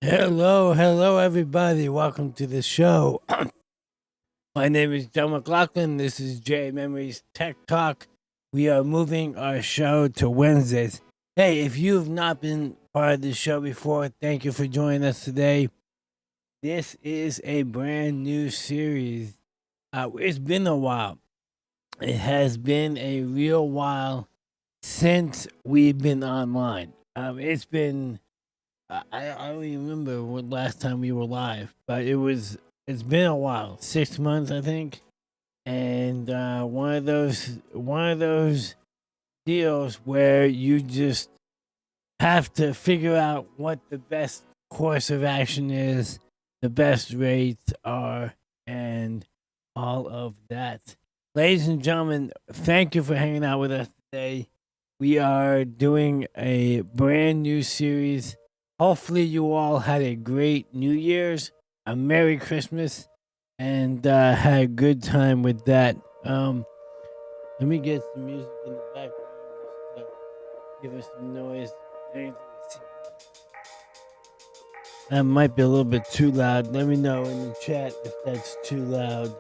Hello, everybody. Welcome to the show. My name is John McLauchlan. This is J Memories Tech Talk. We are moving our show to Wednesdays. Hey, if you've not been part of the show before, thank you for joining us today. This is a brand new series. It's been a while. It has been a real while since we've been online. It's been I don't even remember what last time we were live, but it's been a while, 6 months I think, and one of those deals where you just have to figure out what the best course of action is, the best rates are, and all of that. Ladies and gentlemen, thank you for hanging out with us today. We are doing a brand new series. Hopefully, you all had a great New Year's, a Merry Christmas, and had a good time with that. Let me get some music in the background just to give us some noise. That might be a little bit too loud. Let me know in the chat if that's too loud.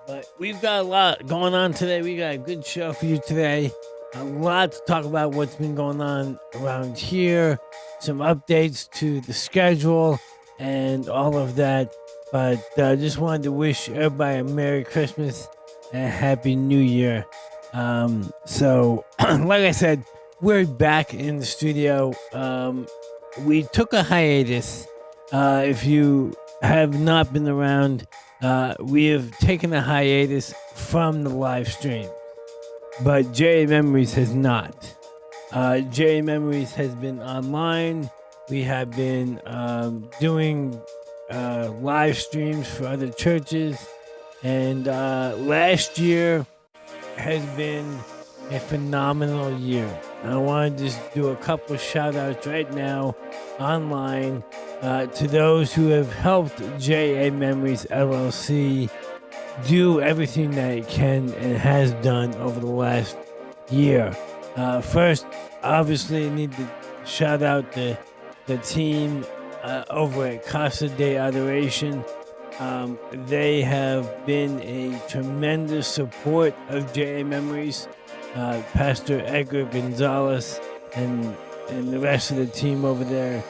But we've got a lot going on today. We got a good show for you today. A lot to talk about what's been going on around here, some updates to the schedule, and all of that. But I just wanted to wish everybody a Merry Christmas and a Happy New Year. So, like I said, we're back in the studio. We took a hiatus. If you have not been around, we have taken a hiatus from the live stream. But J Memories has not. J Memories has been online. We have been doing live streams for other churches. And last year has been a phenomenal year. I want to just do a couple of shout outs right now online to those who have helped J Memories LLC do everything that it can and has done over the last year. First, obviously, I need to shout out the team over at Casa de Adoration. They have been a tremendous support of J Memories. Pastor Edgar Gonzalez and the rest of the team over there.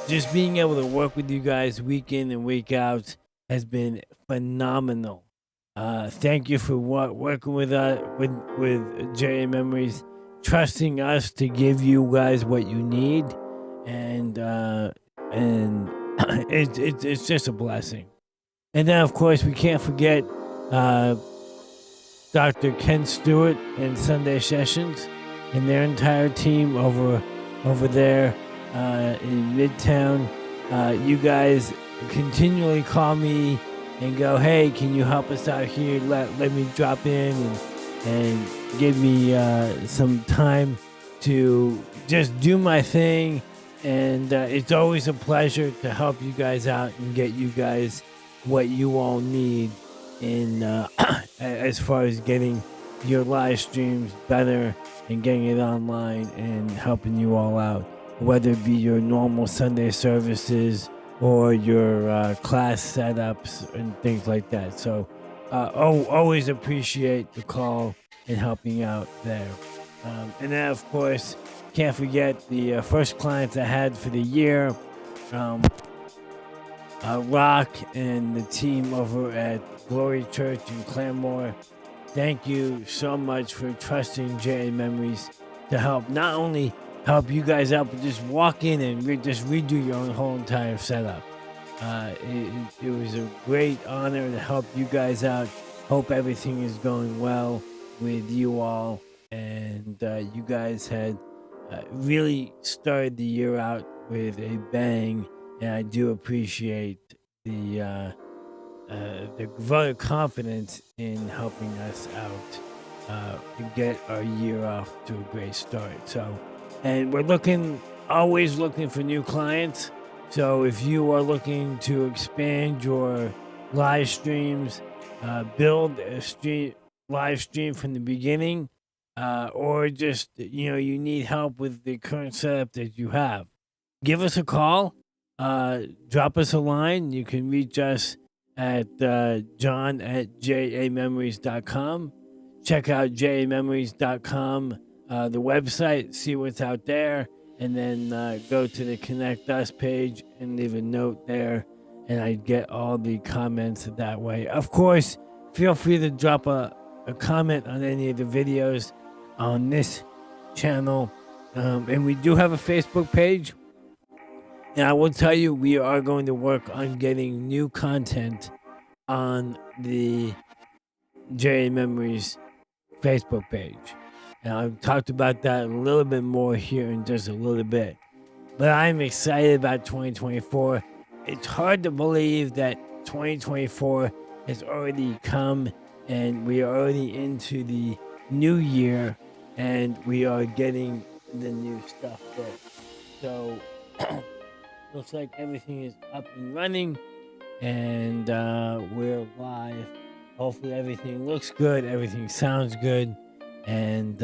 Just being able to work with you guys week in and week out has been phenomenal. Thank you for working with J Memories, trusting us to give you guys what you need, and it's just a blessing. And then of course we can't forget Dr. Ken Stewart and Sunday Sessions and their entire team over there in Midtown. You guys continually call me and go, hey, can you help us out here? Let me drop in and give me some time to just do my thing. And it's always a pleasure to help you guys out and get you guys what you all need in as far as getting your live streams better and getting it online and helping you all out, whether it be your normal Sunday services or your class setups and things like that. So always appreciate the call and helping out there. And then, of course, can't forget the first clients I had for the year. Rock and the team over at Glory Church in Claremore, thank you so much for trusting J.A. Memories to help not only help you guys out, but just walk in and just redo your own whole entire setup. It was a great honor to help you guys out. Hope everything is going well with you all. And you guys had really started the year out with a bang. And I do appreciate the vote of confidence in helping us out to get our year off to a great start. So, and we're always looking for new clients. So if you are looking to expand your live streams, build a live stream from the beginning, or just you need help with the current setup that you have, give us a call. Drop us a line. You can reach us at john@jamemories.com. Check out jamemories.com, the website, see what's out there, and then go to the Connect Us page and leave a note there, and I get all the comments that way. Of course, feel free to drop a comment on any of the videos on this channel. And we do have a Facebook page. And I will tell you, we are going to work on getting new content on the J.A. Memories Facebook page. And I've talked about that a little bit more here in just a little bit. But I'm excited about 2024. It's hard to believe that 2024 has already come and we are already into the new year and we are getting the new stuff built. So looks like everything is up and running and we're live. Hopefully everything looks good, everything sounds good, and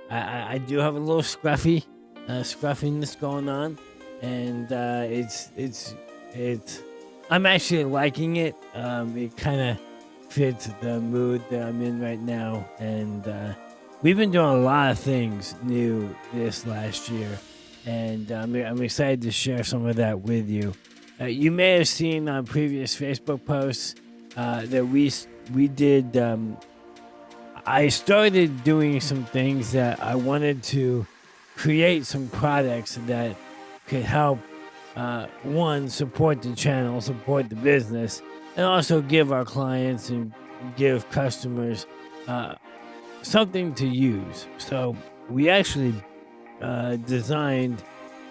I do have a little scruffiness going on, and it's I'm actually liking it. It kind of fits the mood that I'm in right now, and we've been doing a lot of things new this last year, and I'm excited to share some of that with you. You may have seen on previous Facebook posts that we did. I started doing some things that I wanted to create some products that could help one, support the channel, support the business, and also give our clients and give customers something to use. So we actually designed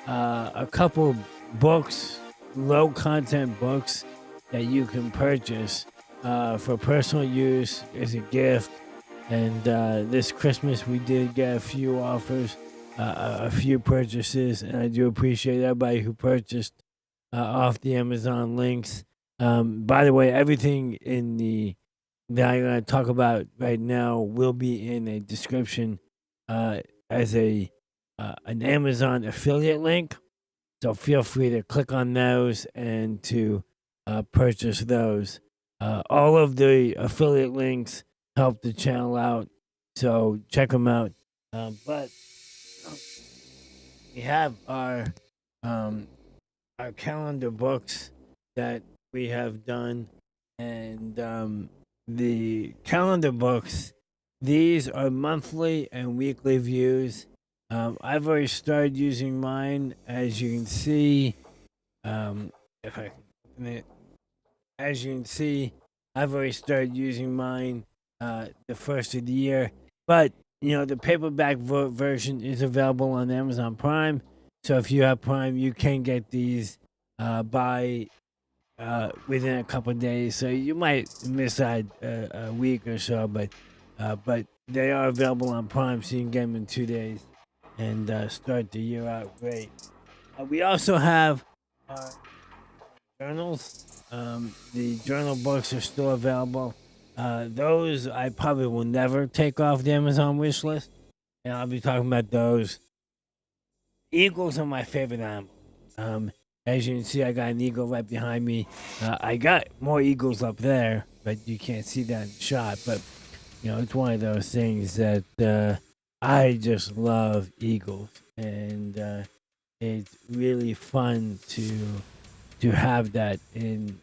a couple books, low content books that you can purchase for personal use as a gift. And this Christmas we did get a few offers, a few purchases, and I do appreciate everybody who purchased off the Amazon links. By the way, everything that I'm going to talk about right now will be in a description as an Amazon affiliate link. So feel free to click on those and to purchase those. All of the affiliate links help the channel out, so check them out. But we have our calendar books that we have done, and the calendar books, these are monthly and weekly views. I've already started using mine, as you can see. As you can see, I've already started using mine the first of the year. But, the paperback version is available on Amazon Prime. So if you have Prime, you can get these by within a couple of days. So you might miss out a week or so, but they are available on Prime, so you can get them in 2 days and start the year out great. We also have journals. The journal books are still available. Those I probably will never take off the Amazon wish list, and I'll be talking about those. Eagles are my favorite animal. As you can see, I got an eagle right behind me. I got more eagles up there, but you can't see that in the shot. But it's one of those things that I just love eagles, and it's really fun to to have that in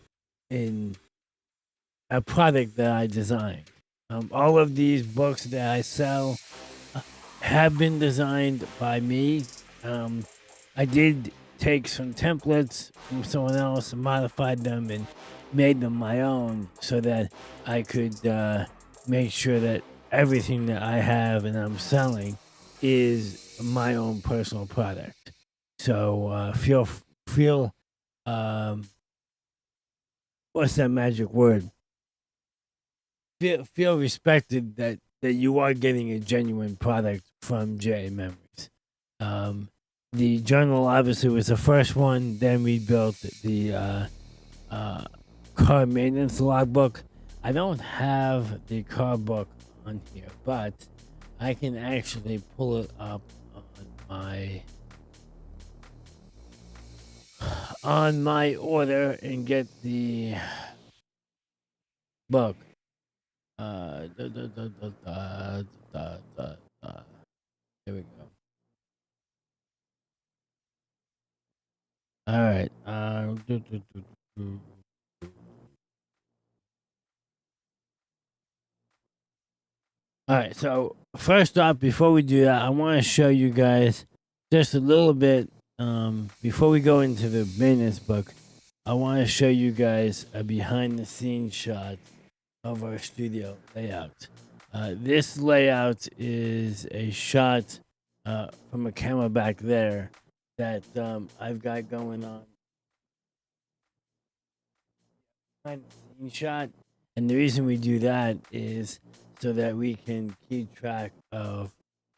a product that I design. All of these books that I sell have been designed by me. I did take some templates from someone else and modified them and made them my own so that I could make sure that everything that I have and I'm selling is my own personal product. So feel um, what's that magic word? Feel respected that you are getting a genuine product from J Memories. Um, the journal obviously was the first one. Then we built the uh, car maintenance logbook. I don't have the car book on here, but I can actually pull it up on my order and get the book. Uh, da, da, da, da, da, da, da, da. Here we go. All right. All right. So first off, before we do that, I want to show you guys just a little bit. Before we go into the maintenance book, I want to show you guys a behind-the-scenes shot of our studio layout. This layout is a shot from a camera back there that I've got going on. Behind-the-scenes shot, and the reason we do that is so that we can keep track of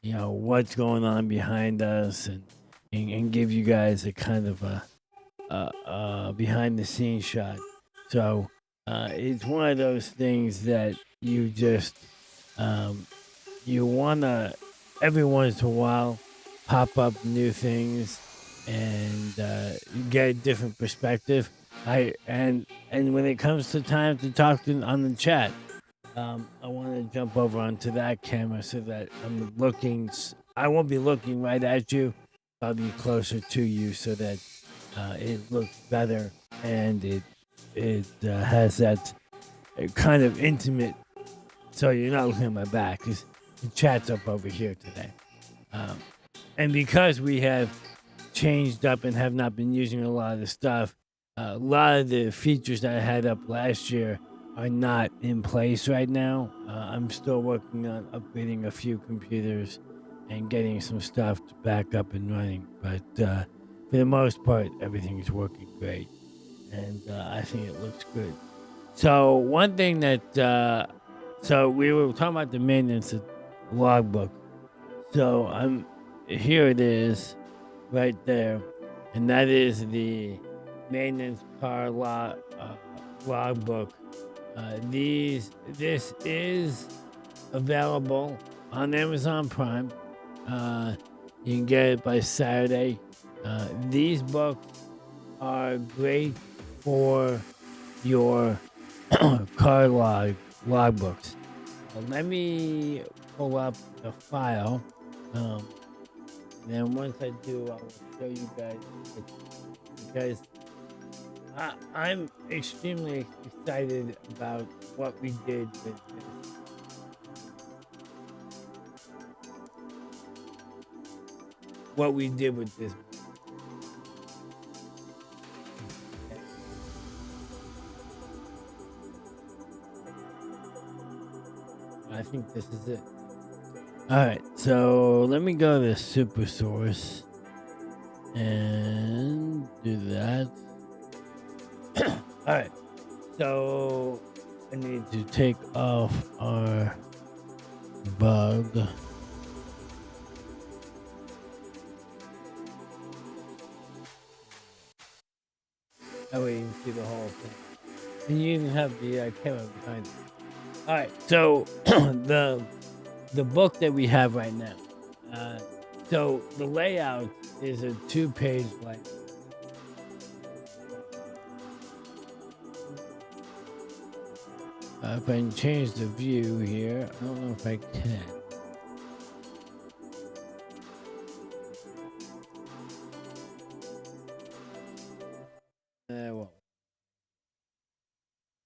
what's going on behind us and give you guys a kind of a behind the scenes shot. So it's one of those things that you just you wanna every once in a while pop up new things and you get a different perspective. And when it comes to time to talk on the chat, I want to jump over onto that camera so that I'm looking. I won't be looking right at you. I'll be closer to you so that it looks better and it has that kind of intimate. So you're not looking at my back because the chat's up over here today. And because we have changed up and have not been using a lot of the stuff, a lot of the features that I had up last year are not in place right now. I'm still working on upgrading a few computers and getting some stuff back up and running. But for the most part, everything is working great. And I think it looks good. So one thing that, so we were talking about the maintenance logbook. So here it is right there. And that is the maintenance car logbook. This is available on Amazon Prime. You can get it by Saturday. These books are great for your car logbooks. Let me pull up the file. Then once I do, I will show you guys because I'm extremely excited about what we did with this. What we did with this. I think this is it. All right, so let me go to Super Source and do that. All right, so I need to take off our bug. That way you can see the whole thing. And you even have the camera behind it. All right, so the book that we have right now. So the layout is a 2-page layout. If I can change the view here, I don't know if I can.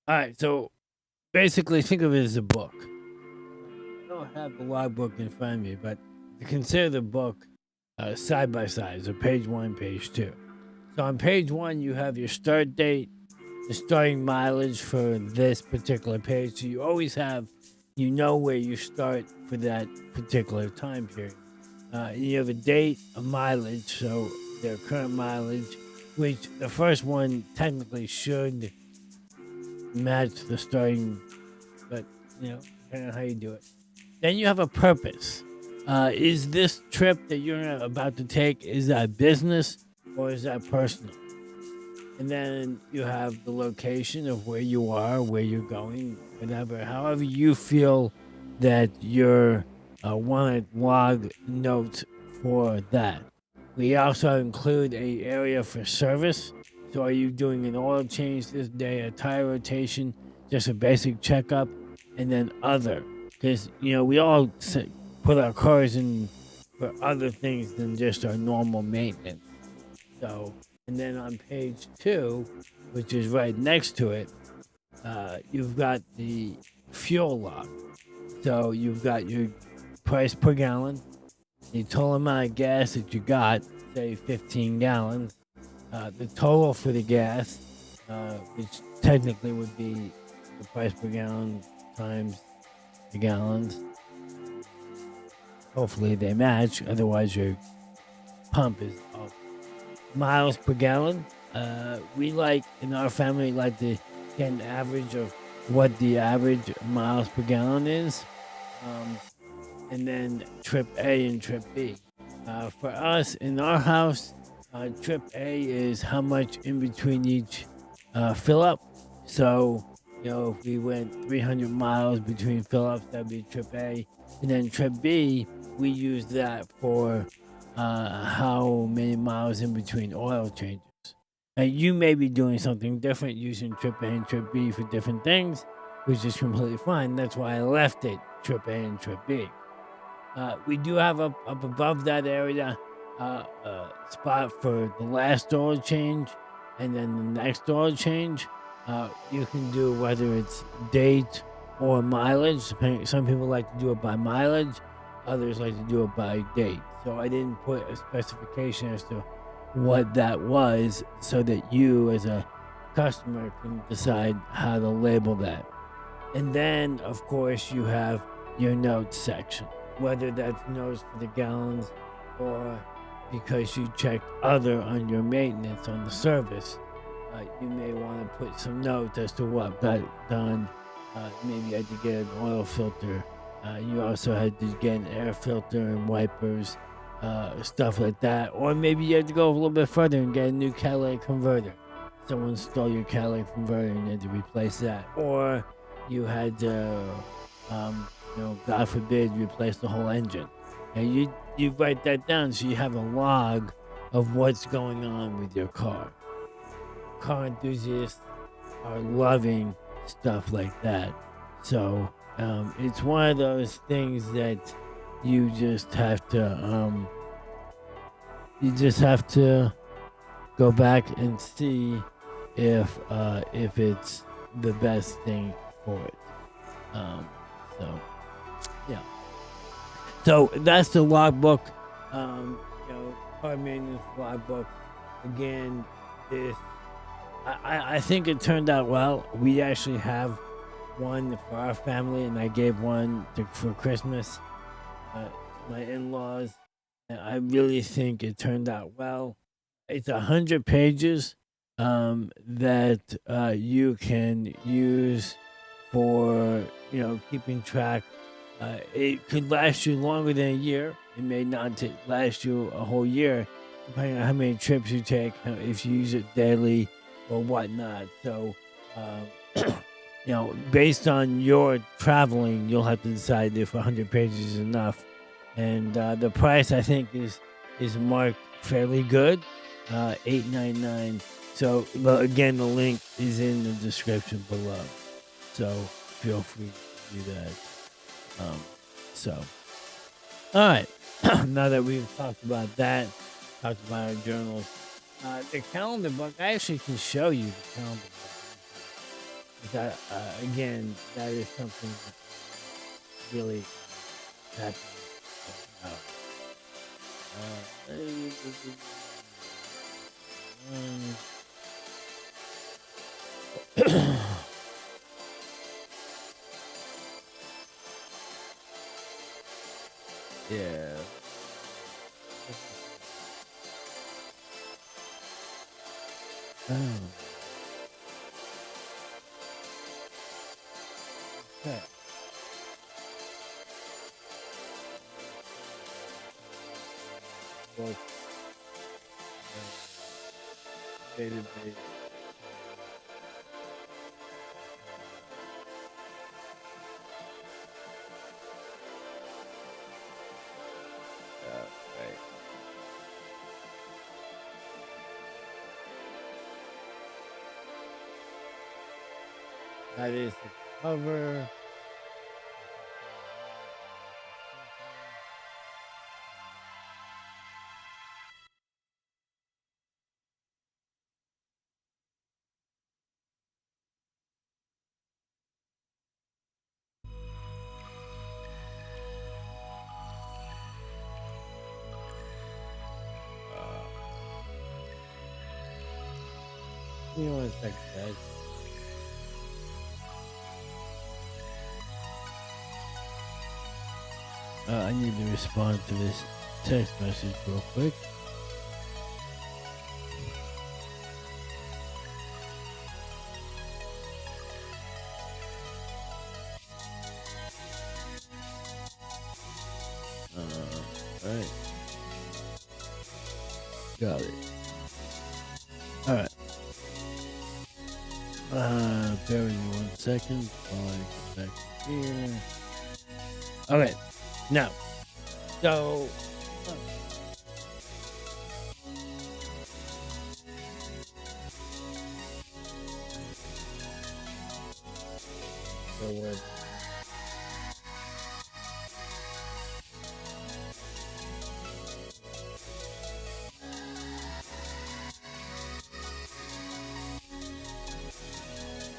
All right, so basically, think of it as a book. I don't have the logbook in front of me, but consider the book side by side. So page one, page two. So on page one, you have your start date, the starting mileage for this particular page. So you always have, you know, where you start for that particular time period. You have a date, a mileage, so their current mileage, which the first one technically should match the starting, but depending on how you do it. Then you have a purpose. Is this trip that you're about to take, is that business or is that personal? And then you have the location of where you are, where you're going, whatever. However you feel that you're want to log notes for that. We also include a area for service. So are you doing an oil change this day, a tire rotation, just a basic checkup, and then other? Because we all put our cars in for other things than just our normal maintenance. So, and then on page two, which is right next to it, you've got the fuel log. So you've got your price per gallon, the total amount of gas that you got, say 15 gallons, the total for the gas, which technically would be the price per gallon times the gallons. Hopefully they match, otherwise your pump is off. Miles per gallon. We in our family to get an average of what the average miles per gallon is. And then trip A and trip B. For us in our house, trip A is how much in between each fill up. So, if we went 300 miles between fill ups, that'd be trip A. And then trip B, we use that for how many miles in between oil changes. Now, you may be doing something different using trip A and trip B for different things, which is completely fine. That's why I left it trip A and trip B. We do have up above that area a spot for the last oil change and then the next oil change. You can do whether it's date or mileage. Some people like to do it by mileage, others like to do it by date. So I didn't put a specification as to what that was so that you as a customer can decide how to label that. And then, of course, you have your notes section, whether that's notes for the gallons or because you checked other on your maintenance on the service. You may want to put some notes as to what got done. Maybe you had to get an oil filter. You also had to get an air filter and wipers, stuff like that. Or maybe you had to go a little bit further and get a new catalytic converter. Someone stole your catalytic converter and you had to replace that. Or you had to, God forbid, replace the whole engine. And you write that down so you have a log of what's going on with your car. Car enthusiasts are loving stuff like that. So it's one of those things that you just have to go back and see if it's the best thing for it. So yeah. So that's the logbook. Car maintenance logbook. Again, I think it turned out well. We actually have one for our family, and I gave one for Christmas. My in-laws, and I really think it turned out well. It's 100 pages that you can use for keeping track. It could last you longer than a year. It may not last you a whole year, depending on how many trips you take, if you use it daily or whatnot. So, based on your traveling, you'll have to decide if 100 pages is enough. And the price, I think, is marked fairly good, $8.99. So, again, the link is in the description below. So feel free to do that. All right. Now that we've talked about that, talked about our journals, the calendar book, I actually can show you the calendar book. That again, that is something that really happening right now. Yeah. Oh, okay. Well, database. Right. That is the cover. Give me 1 second, guys. I need to respond to this text message real quick. Alright. Got it. Alright. Bear with me 1 second while I get back here. Okay. Now, so. So what?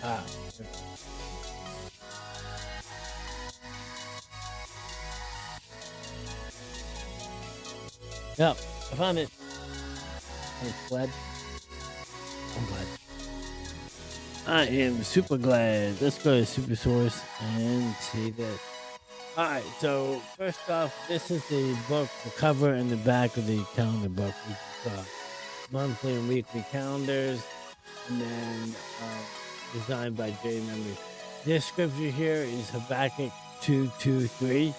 Ah. Yeah, I found it. I'm glad. I'm glad. I am super glad. Let's go to Super Source and see this. Alright, so first off, this is the book, the cover and the back of the calendar book. We've got monthly and weekly calendars, and then designed by J. Members. This scripture here is Habakkuk 2:2-3.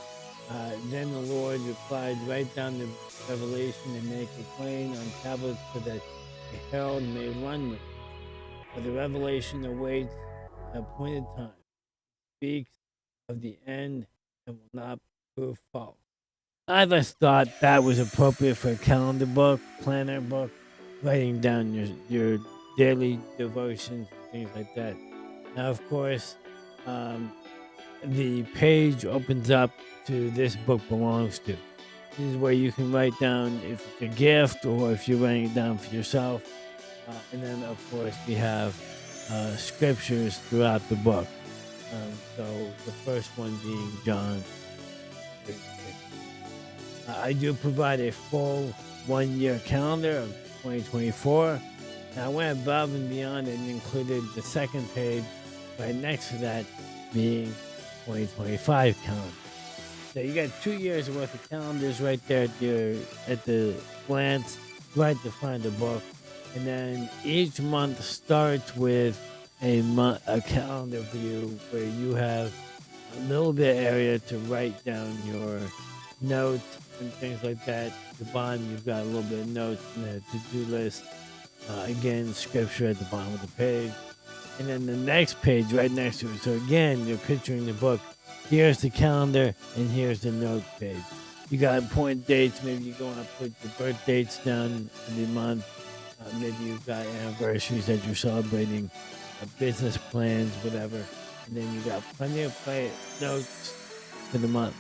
Then the Lord replied, write down the revelation and make it plain on tablets so that the herald may run with it. For the revelation awaits an appointed time, speaks of the end and will not prove false. I just thought that was appropriate for a calendar book, planner book, writing down your daily devotions, things like that. Now, of course, the page opens up to this book belongs to. This is where you can write down if it's a gift or if you're writing it down for yourself. And then, of course, we have scriptures throughout the book. So the first one being John. I do provide a full 1 year calendar of 2024. Now, I went above and beyond and included the second page right next to that being 2025 calendar. So you got 2 years worth of calendars right there at the glance, right at the front of the book. And then each month starts with a calendar view where you have a little bit area to write down your notes and things like that. At the bottom, you've got a little bit of notes and a to-do list. Again, scripture at the bottom of the page. And then the next page right next to it. So again, you're picturing the book. Here's the calendar and here's the note page. You got important dates. Maybe you go and put your birth dates down every month. Maybe you've got anniversaries that you're celebrating, business plans, whatever. And then you got plenty of notes for the month,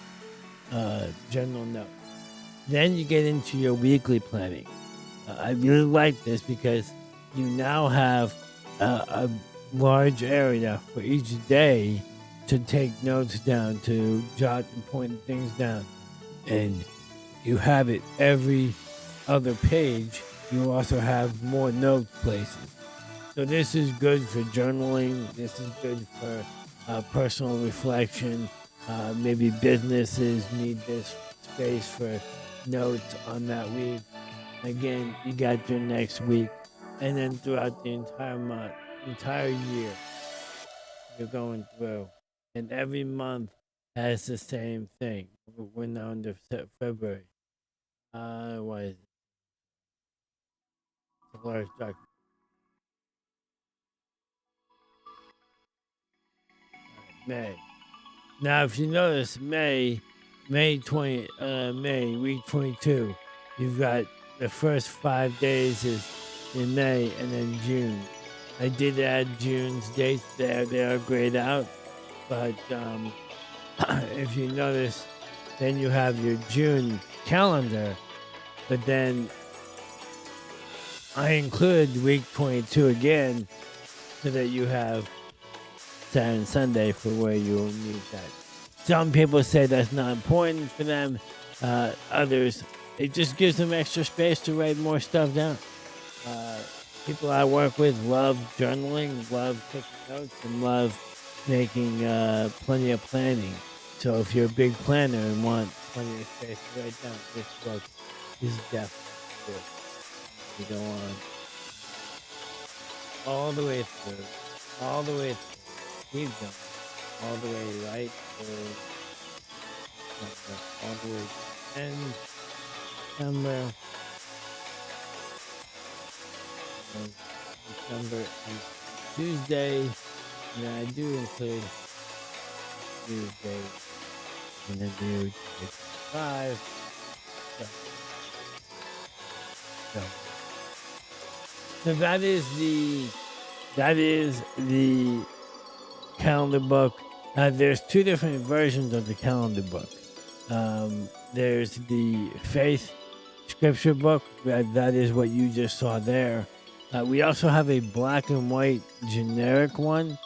general notes. Then you get into your weekly planning. I really like this because you now have a large area for each day to take notes down, to jot and point things down. And you have it every other page. You also have more note places. So this is good for journaling. This is good for personal reflection. Maybe businesses need this space for notes on that week. Again, you got your next week, and then throughout the entire month, entire year, you're going through, and every month has the same thing. We're now into February. What is it? It's a large document. May. Now, if you notice, May week 22, you've got the first 5 days is in May, and then June. I did add June's dates there; they are grayed out. But if you notice, then you have your June calendar, but then I included week 22 again, so that you have Saturday and Sunday for where you'll need that. Some people say that's not important for them. Others, it just gives them extra space to write more stuff down. People I work with love journaling, love taking notes, and love making plenty of planning. So if you're a big planner and want plenty of space to write down, this book is definitely good. You go on all the way through, all the way through. Keep going all the way right through, all the way to end December. December is Tuesday, and I do include Tuesday in the new 5. So that is the calendar book. There's 2 different versions of the calendar book. There's the faith scripture book. That is what you just saw there. We also have a black and white generic one.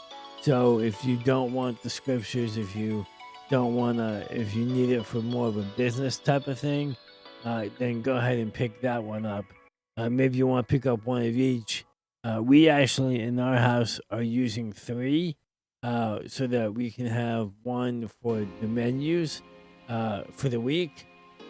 So if you don't want the scriptures, if you need it for more of a business type of thing, then go ahead and pick that one up. Maybe you want to pick up one of each. We actually in our house are using 3, so that we can have one for the menus for the week,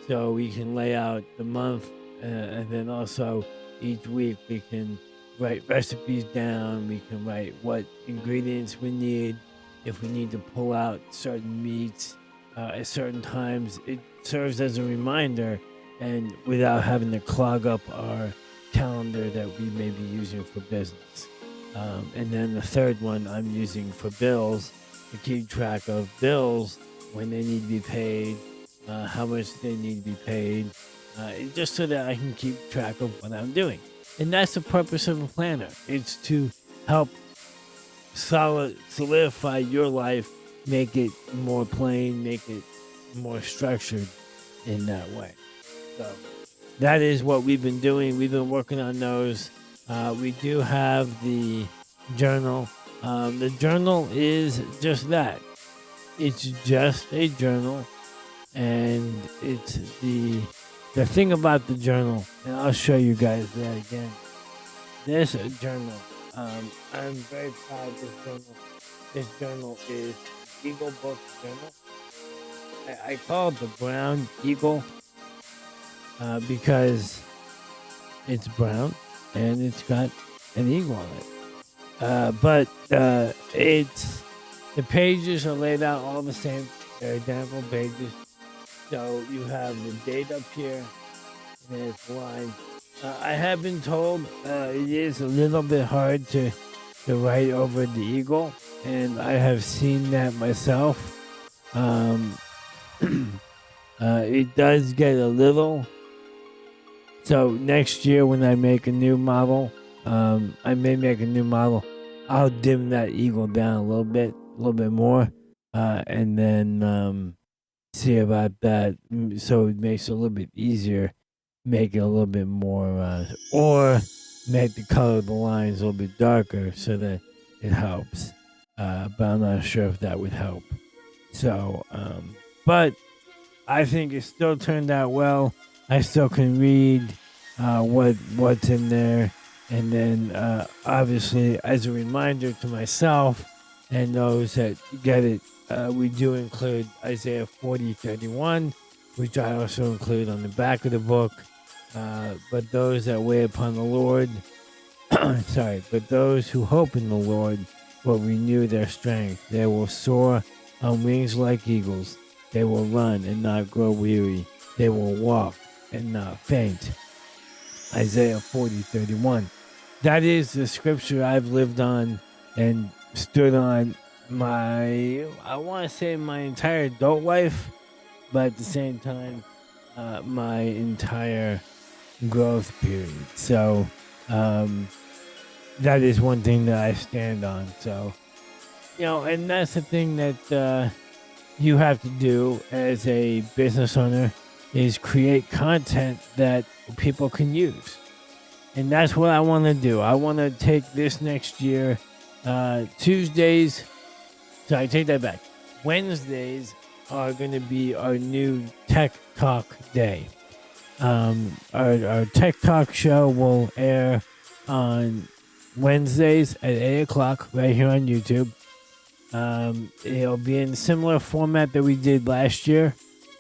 so we can lay out the month, and then also each week we can write recipes down. We can write what ingredients we need. If we need to pull out certain meats at certain times, it serves as a reminder, and without having to clog up our calendar that we may be using for business. And then the third one I'm using for bills, to keep track of bills, when they need to be paid, how much they need to be paid, just so that I can keep track of what I'm doing. And that's the purpose of a planner. It's to help solidify your life, make it more plain, make it more structured in that way. So that is what we've been doing. We've been working on those. We do have the journal. The journal is just that. It's just a journal, and it's the thing about the journal, and I'll show you guys that again. This journal, I'm very proud of this journal. This journal is Eagle Book Journal. I call it the Brown Eagle because it's brown and it's got an eagle on it. But it's the pages are laid out all the same. They're identical pages. So you have the date up here, and it's lined. I have been told it is a little bit hard to write over the eagle, and I have seen that myself. It does get a little. So next year when I make a new model, I may make a new model. I'll dim that eagle down a little bit more, and then see about that. So it makes it a little bit easier. Make it a little bit more, or make the color of the lines a little bit darker, so that it helps. But I'm not sure if that would help. So, but I think it still turned out well. I still can read what's in there, and then obviously as a reminder to myself and those that get it, we do include Isaiah 40:31, which I also include on the back of the book. But those that wait upon the Lord, but those who hope in the Lord will renew their strength. They will soar on wings like eagles. They will run and not grow weary. They will walk and not faint. Isaiah 40:31. That is the scripture I've lived on and stood on I want to say my entire adult life, but at the same time, my entire growth period. So, that is one thing that I stand on. So, and that's the thing that you have to do as a business owner is create content that people can use. And that's what I want to do. I want to take this next year, Tuesdays. Sorry, I take that back. Wednesdays are going to be our new Tech Talk day. Our Tech Talk show will air on Wednesdays at 8 o'clock right here on YouTube. It'll be in a similar format that we did last year.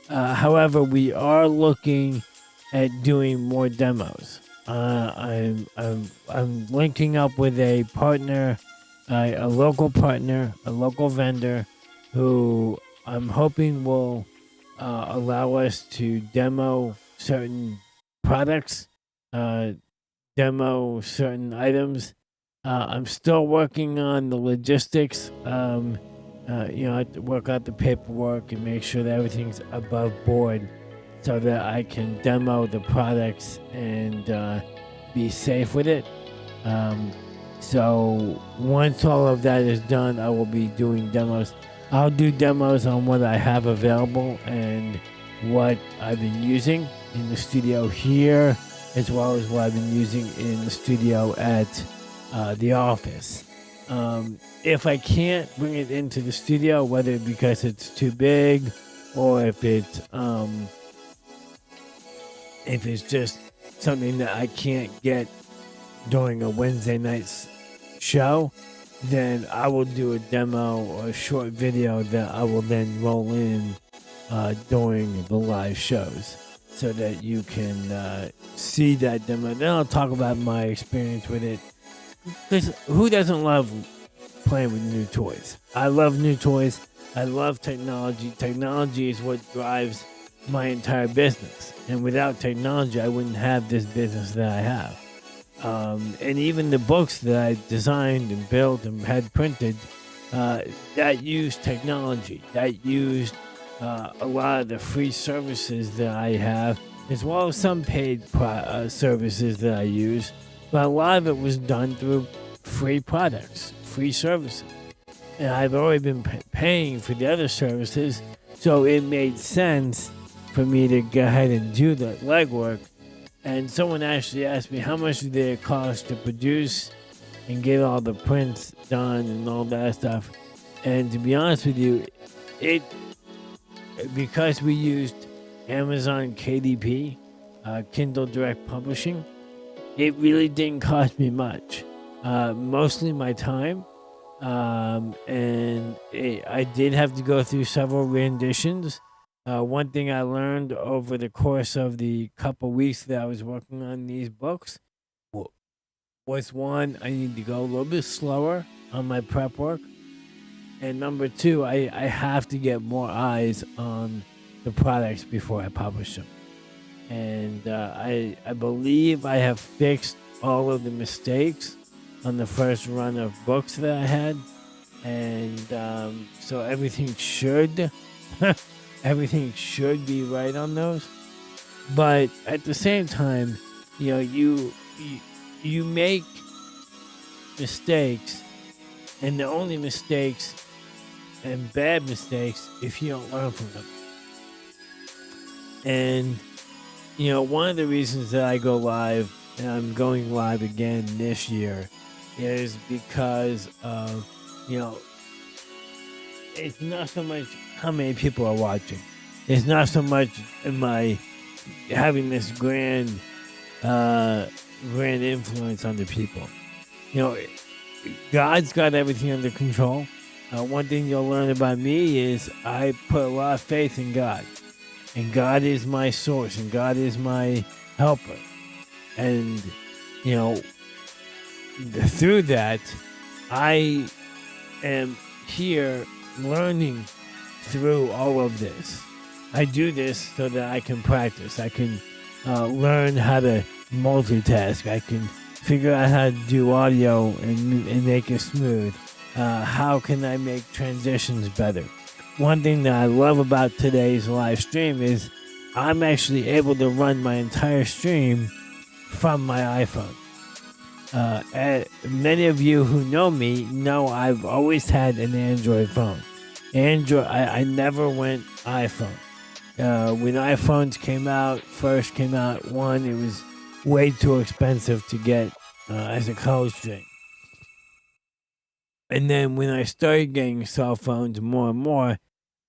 However, we are looking at doing more demos. I'm linking up with a partner, a local partner, a local vendor, who I'm hoping will allow us to demo certain products, demo certain items. I'm still working on the logistics. I have to work out the paperwork and make sure that everything's above board so that I can demo the products and be safe with it. So once all of that is done, I will be doing demos. I'll do demos on what I have available and what I've been using in the studio here, as well as what I've been using in the studio at the office. If I can't bring it into the studio, whether because it's too big or if it's just something that I can't get during a Wednesday night's show, then I will do a demo or a short video that I will then roll in during the live shows so that you can see that demo. Then I'll talk about my experience with it. Because who doesn't love playing with new toys? I love new toys. I love technology. Technology is what drives my entire business. And without technology, I wouldn't have this business that I have. And even the books that I designed and built and had printed, that used technology. That used a lot of the free services that I have, as well as some paid services that I use. But a lot of it was done through free products, free services. And I've already been paying for the other services, so it made sense for me to go ahead and do the legwork. And someone actually asked me, how much did it cost to produce and get all the prints done and all that stuff? And to be honest with you, because we used Amazon KDP, Kindle Direct Publishing, it really didn't cost me much. Mostly my time. I did have to go through several renditions. One thing I learned over the course of the couple weeks that I was working on these books was one, I need to go a little bit slower on my prep work. And number two, I have to get more eyes on the products before I publish them. And I believe I have fixed all of the mistakes on the first run of books that I had. And so everything should be right on those. But at the same time, you make mistakes, and the only mistakes and bad mistakes if you don't learn from them. And one of the reasons that I go live, and I'm going live again this year, is because of, you know, it's not so much how many people are watching. It's not so much am I having this grand influence on the people. You know, God's got everything under control. One thing you'll learn about me is I put a lot of faith in God, and God is my source, and God is my helper, and you know, through that, I am here learning through all of this. I do this so that I can practice. I can learn how to multitask. I can figure out how to do audio and make it smooth. How can I make transitions better? One thing that I love about today's live stream is I'm actually able to run my entire stream from my iPhone. Many of you who know me know I've always had an Android phone. I never went iPhone. When iPhones first came out, one, it was way too expensive to get as a college student. And then when I started getting cell phones more and more,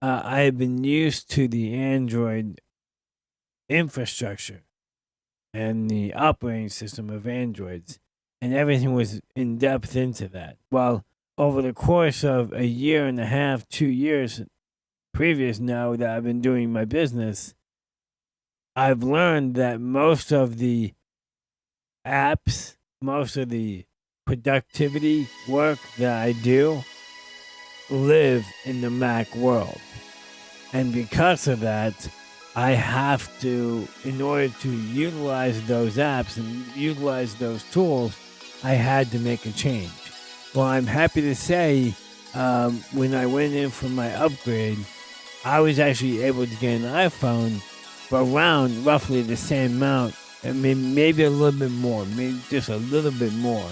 I had been used to the Android infrastructure and the operating system of Androids, and everything was in depth into that. Well, over the course of a year and a half, 2 years previous now that I've been doing my business, I've learned that most of the apps, most of the productivity work that I do live in the Mac world. And because of that, I have to, in order to utilize those apps and utilize those tools, I had to make a change. Well, I'm happy to say when I went in for my upgrade, I was actually able to get an iPhone for around roughly the same amount. I mean, maybe a little bit more, maybe just a little bit more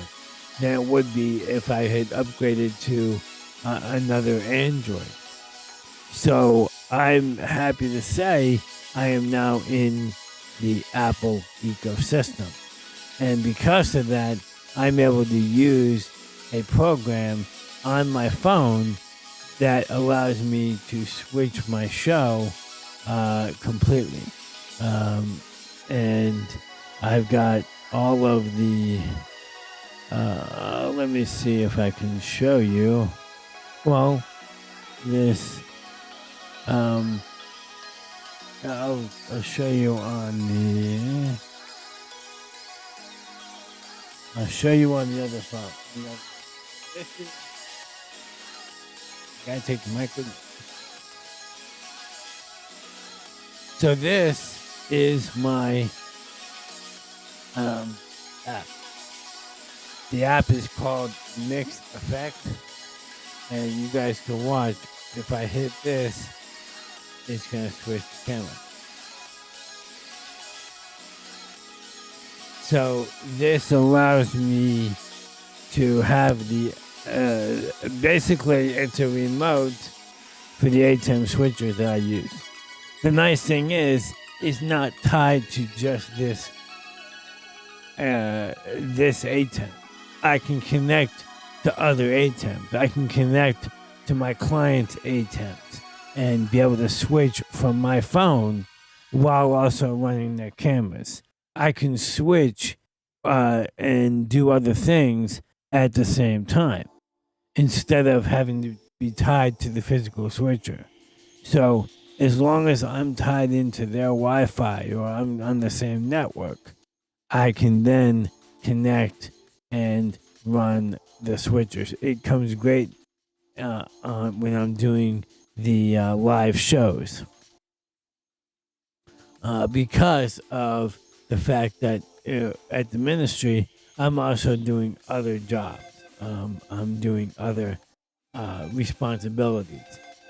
than it would be if I had upgraded to another Android. So I'm happy to say I am now in the Apple ecosystem. And because of that, I'm able to use a program on my phone that allows me to switch my show completely. And I've got all of the, let me see if I can show you. Well, this, I'll show you on the, I'll show you on the other phone. This is, gotta take the mic with me. So this is my app. The app is called Mixed Effect, and you guys can watch. If I hit this, it's gonna switch the camera. So this allows me to have the basically it's a remote for the ATEM switcher that I use. The nice thing is it's not tied to just this ATEM. I can connect to other ATEMs. I can connect to my client's ATEMs and be able to switch from my phone while also running their cameras. I can switch and do other things at the same time instead of having to be tied to the physical switcher. So as long as I'm tied into their Wi-Fi or I'm on the same network, I can then connect and run the switchers. It comes great when I'm doing the live shows because of the fact that at the ministry, I'm also doing other jobs. I'm doing other responsibilities.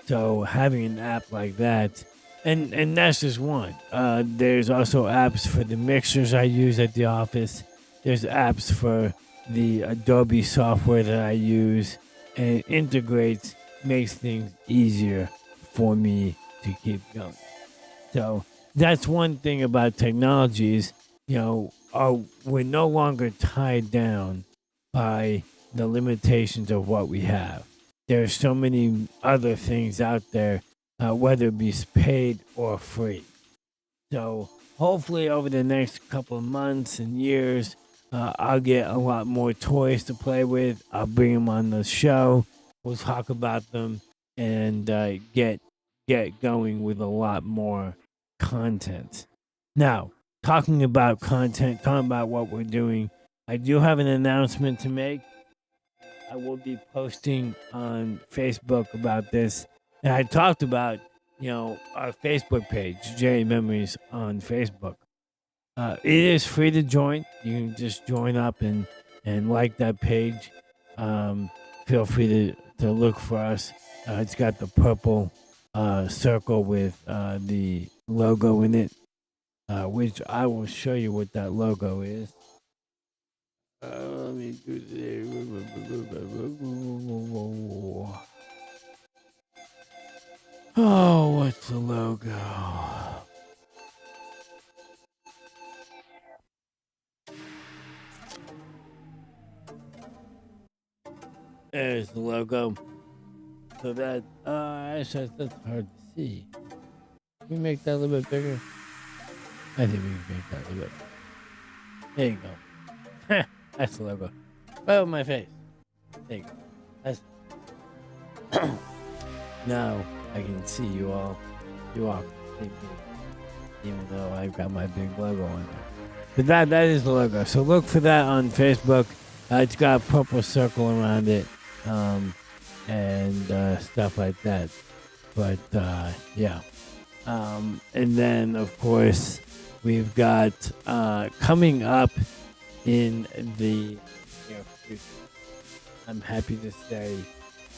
So having an app like that, and that's just one. There's also apps for the mixers I use at the office. There's apps for the Adobe software that I use, and it integrates, makes things easier for me to keep going. So that's one thing about technology is, we're no longer tied down by the limitations of what we have. There are so many other things out there, whether it be paid or free. So hopefully over the next couple of months and years, I'll get a lot more toys to play with. I'll bring them on the show. We'll talk about them and get going with a lot more content. Now, talking about content, talking about what we're doing, I do have an announcement to make. I will be posting on Facebook about this. And I talked about, our Facebook page, Jerry Memories on Facebook. It is free to join. You can just join up and like that page. Feel free to look for us. It's got the purple circle with the logo in it, which I will show you what that logo is. Let me do this. Oh, what's the logo? There's the logo. So that, actually, that's hard to see. Can we make that a little bit bigger? I think we can make that a little bit. There you go. That's the logo. Right over my face. There you go. That's now I can see you all. You all can see me, even though I've got my big logo on there. But that is the logo. So look for that on Facebook. It's got a purple circle around it, and stuff like that. But yeah. And then of course we've got coming up in the near future, I'm happy to say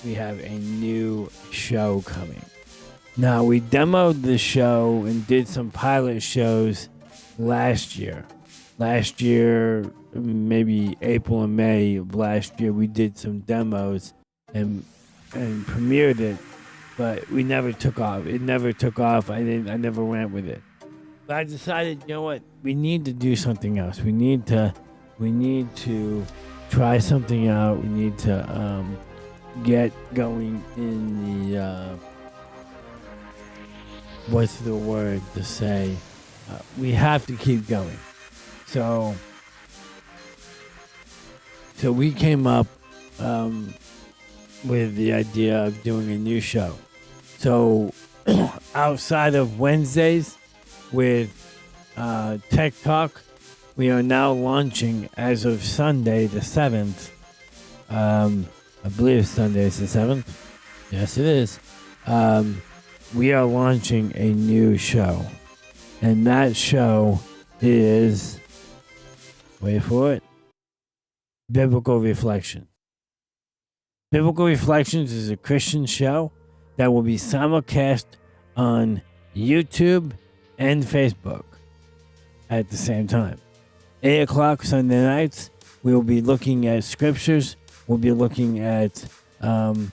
we have a new show coming. Now, we demoed the show and did some pilot shows last year. Last year, maybe April and May of last year, we did some demos and premiered it, but we never took off. It never took off. I never went with it. But I decided, you know what? We need to do something else. We need to try something out. We need to get going in the what's the word to say? We have to keep going. So we came up with the idea of doing a new show. So outside of Wednesdays with Tech Talk, we are now launching as of Sunday the 7th. I believe Sunday is the 7th. Yes, it is. We are launching a new show. And that show is, wait for it, Biblical Reflections. Biblical Reflections is a Christian show that will be simulcast on YouTube and Facebook at the same time. 8 o'clock Sunday nights, we will be looking at scriptures. We'll be looking at the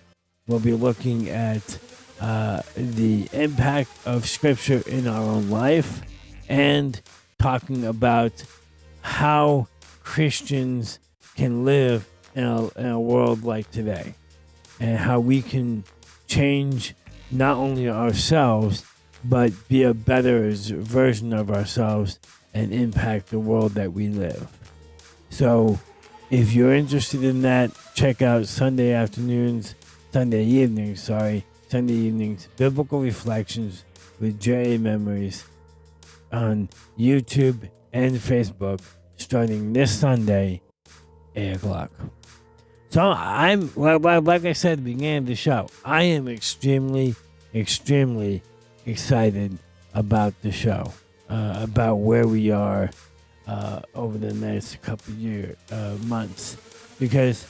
impact of scripture in our own life, and talking about how Christians can live in a world like today, and how we can change not only ourselves but be a better version of ourselves and impact the world that we live. So if you're interested in that, check out Sunday evenings, Biblical Reflections with J.A. Memories on YouTube and Facebook starting this Sunday, 8 o'clock. So I'm, like I said at the beginning of the show, I am extremely, extremely excited about the show, about where we are over the next couple of months, because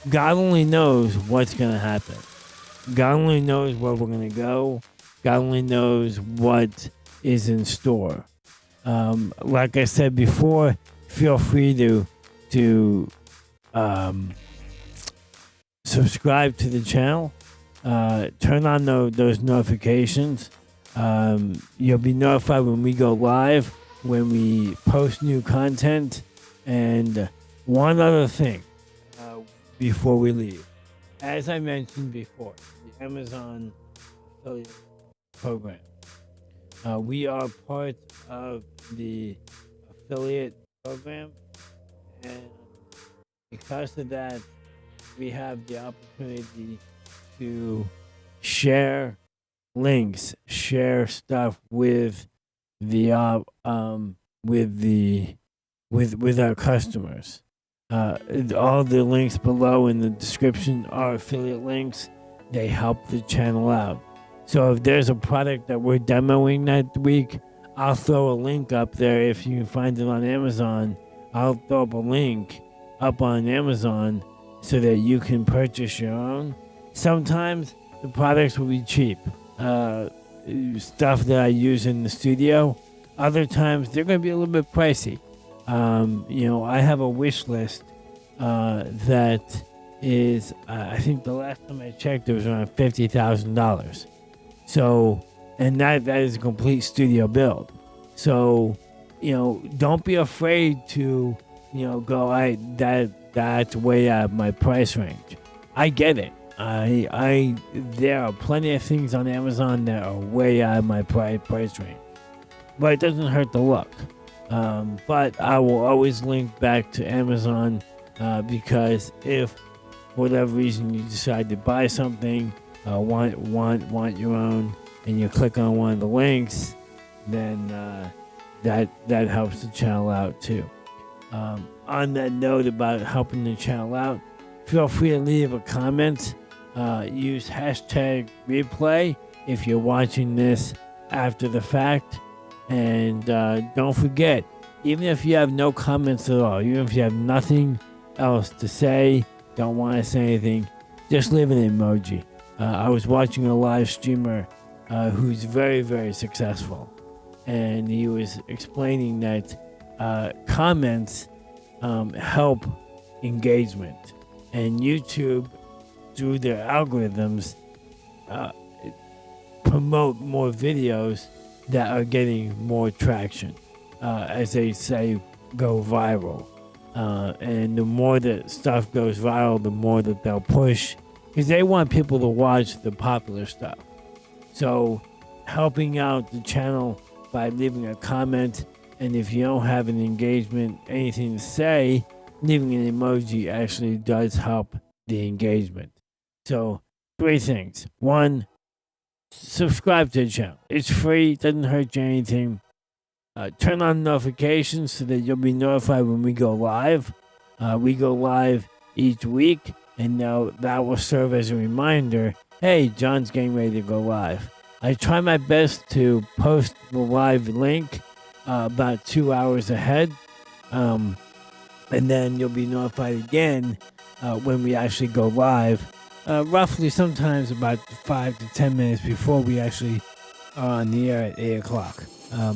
God only knows what's going to happen. God only knows where we're going to go. God only knows what is in store. Like I said before, feel free to subscribe to the channel. Turn on those notifications. You'll be notified when we go live, when we post new content. And one other thing, before we leave. As I mentioned before, the Amazon affiliate program. We are part of the affiliate program, and because of that, we have the opportunity to share links, share stuff the uh, um with the with our customers. All the links below in the description are affiliate links. They help the channel out. So if there's a product that we're demoing that week, I'll throw a link up there. If you can find it on Amazon, I'll throw up a link up on Amazon so that you can purchase your own. Sometimes the products will be cheap. Stuff that I use in the studio. Other times they're going to be a little bit pricey. I have a wish list that is, I think the last time I checked, it was around $50,000. So, and that is a complete studio build. So, don't be afraid to, go, that's way out of my price range. I get it. There are plenty of things on Amazon that are way out of my price range, but it doesn't hurt to look. But I will always link back to Amazon because if for whatever reason you decide to buy something, want your own, and you click on one of the links, then that helps the channel out too. On that note about helping the channel out, feel free to leave a comment. Use hashtag replay if you're watching this after the fact. And don't forget, even if you have no comments at all, even if you have nothing else to say, don't want to say anything, just leave an emoji. I was watching a live streamer who's very, very successful, and he was explaining that comments help engagement, and YouTube, through their algorithms, promote more videos that are getting more traction, as they say, go viral. And the more that stuff goes viral, the more that they'll push, because they want people to watch the popular stuff. So helping out the channel by leaving a comment, and if you don't have an engagement, anything to say, leaving an emoji actually does help the engagement. So 3 things. 1, subscribe to the channel. It's free, doesn't hurt you anything. Turn on notifications so that you'll be notified when we go live. We go live each week, and now that will serve as a reminder, hey, John's getting ready to go live. I try my best to post the live link about 2 hours ahead, and then you'll be notified again when we actually go live. Roughly sometimes about 5 to 10 minutes before we actually are on the air at 8 o'clock.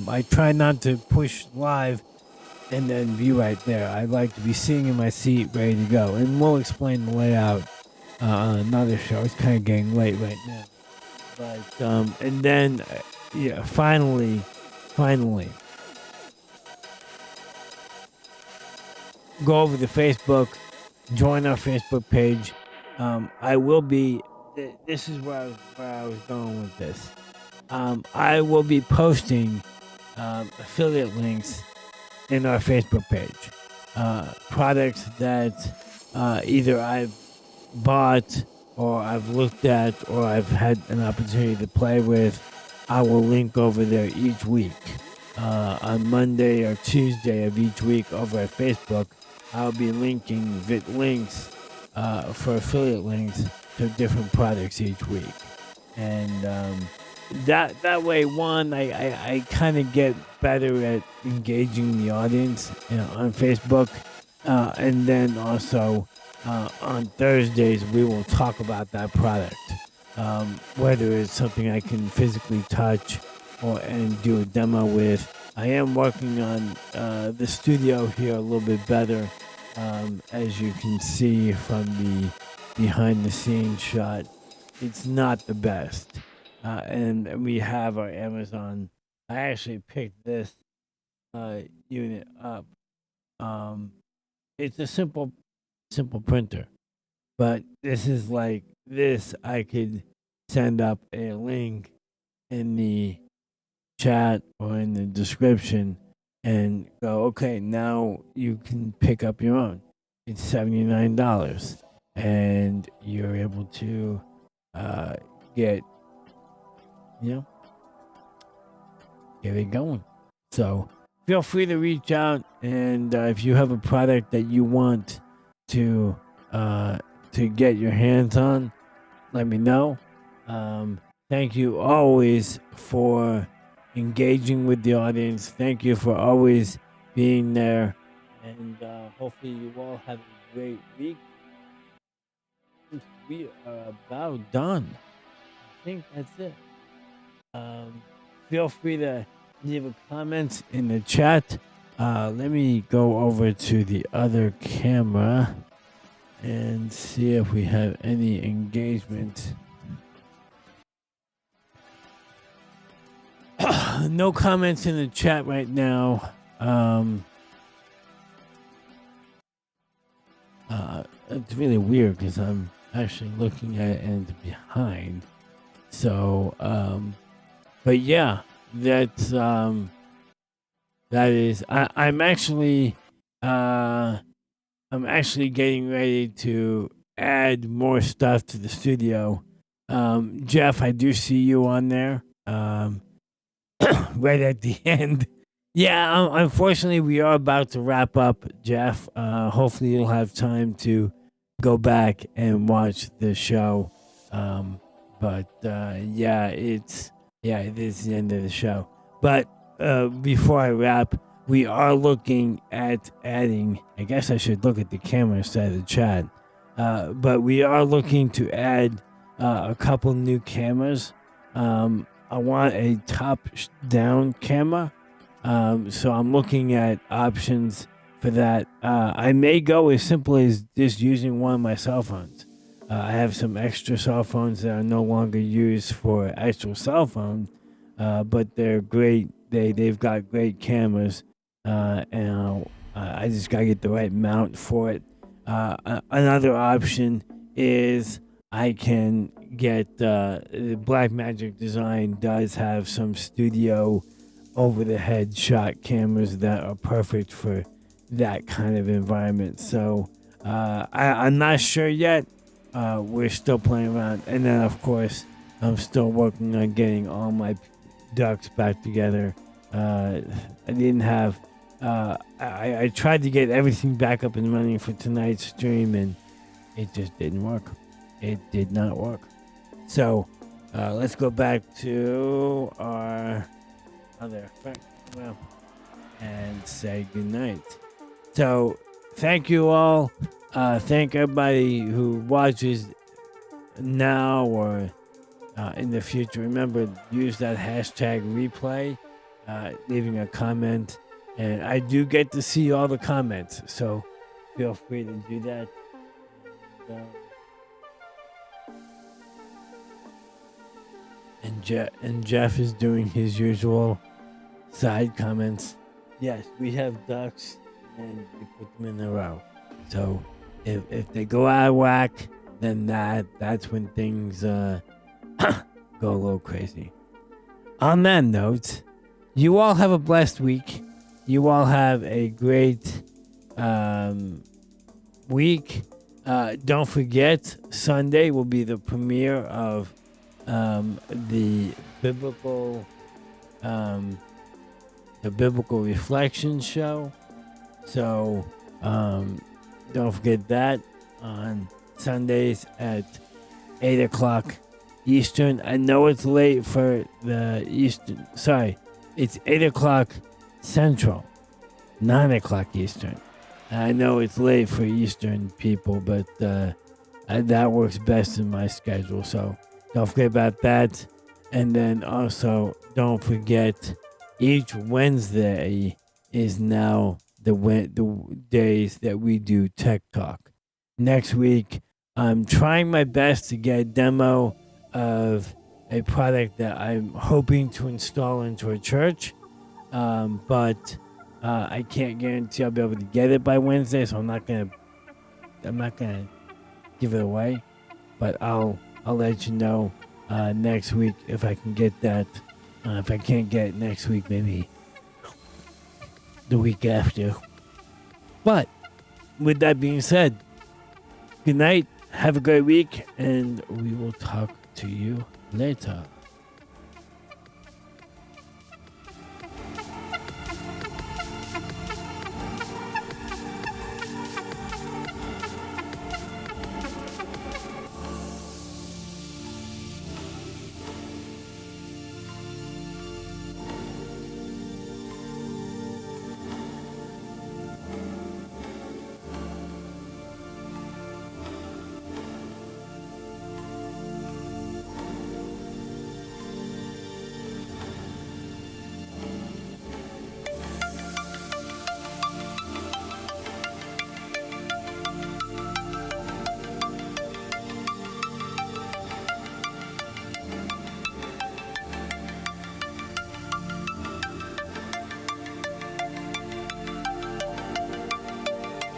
I try not to push live and then be right there. I like to be sitting in my seat ready to go. And we'll explain the layout on another show. It's kind of getting late right now. But, and then, finally, go over to Facebook, join our Facebook page. I will be, this is where I was going with this. I will be posting affiliate links in our Facebook page. Products that either I've bought or I've looked at or I've had an opportunity to play with, I will link over there each week. On Monday or Tuesday of each week over at Facebook, I'll be linking links for affiliate links to different products each week. And that way, one, I kind of get better at engaging the audience, on Facebook, and then also on Thursdays we will talk about that product, whether it's something I can physically touch and do a demo with. I am working on the studio here a little bit better, as you can see from the behind the scenes shot. It's not the best. And we have our Amazon. I actually picked this unit up. It's a simple printer. But this is like this. I could send up a link in the chat or in the description and go, okay, now you can pick up your own. It's $79, and you're able to get, you know, get it going. So feel free to reach out, and if you have a product that you want to get your hands on, let me know. Thank you always for engaging with the audience. Thank you for always being there, and hopefully you all have a great week. We are about done. I think that's it. Feel free to leave a comment in the chat. Let me go over to the other camera and see if we have any engagement. No comments in the chat right now. It's really weird because I'm actually looking at it and it's behind. So, but yeah, that is. I'm actually getting ready to add more stuff to the studio. Jeff, I do see you on there. Right at the end. Yeah, unfortunately, we are about to wrap up, Jeff. Hopefully, you'll have time to go back and watch the show. But it is the end of the show. But before I wrap, we are looking at adding. I guess I should look at the camera instead of the chat. But we are looking to add a couple new cameras. I want a top-down camera, so I'm looking at options for that. I may go as simple as just using one of my cell phones. I have some extra cell phones that are no longer used for actual cell phone, but they're great. They've got great cameras, and I just gotta get the right mount for it. Another option is I can get Blackmagic Design does have some studio over the head shot cameras that are perfect for that kind of environment. So I'm not sure yet. We're still playing around, and then of course I'm still working on getting all my ducks back together. I didn't have. I tried to get everything back up and running for tonight's stream, and it just didn't work. It did not work. So let's go back to our other well, and say goodnight. So thank you all. Thank everybody who watches now or in the future. Remember, use that hashtag replay, leaving a comment. And I do get to see all the comments, so feel free to do that. And Jeff is doing his usual side comments. Yes, we have ducks, and we put them in a row. So if they go out of whack, then that's when things go a little crazy. On that note, you all have a blessed week. You all have a great week. Don't forget, Sunday will be the premiere of the biblical reflection show. So don't forget that on Sundays at 8 o'clock Eastern. I know it's late for the Eastern. Sorry, it's 8 o'clock Central, 9 o'clock Eastern. I know it's late for Eastern people, but that works best in my schedule. So don't forget about that. And then also don't forget, each Wednesday is now the days that we do Tech Talk. Next week, I'm trying my best to get a demo of a product that I'm hoping to install into a church. But I can't guarantee I'll be able to get it by Wednesday, so I'm not gonna give it away. But I'll let you know next week if I can get that. If I can't get it next week, maybe the week after. But with that being said, good night, have a great week, and we will talk to you later.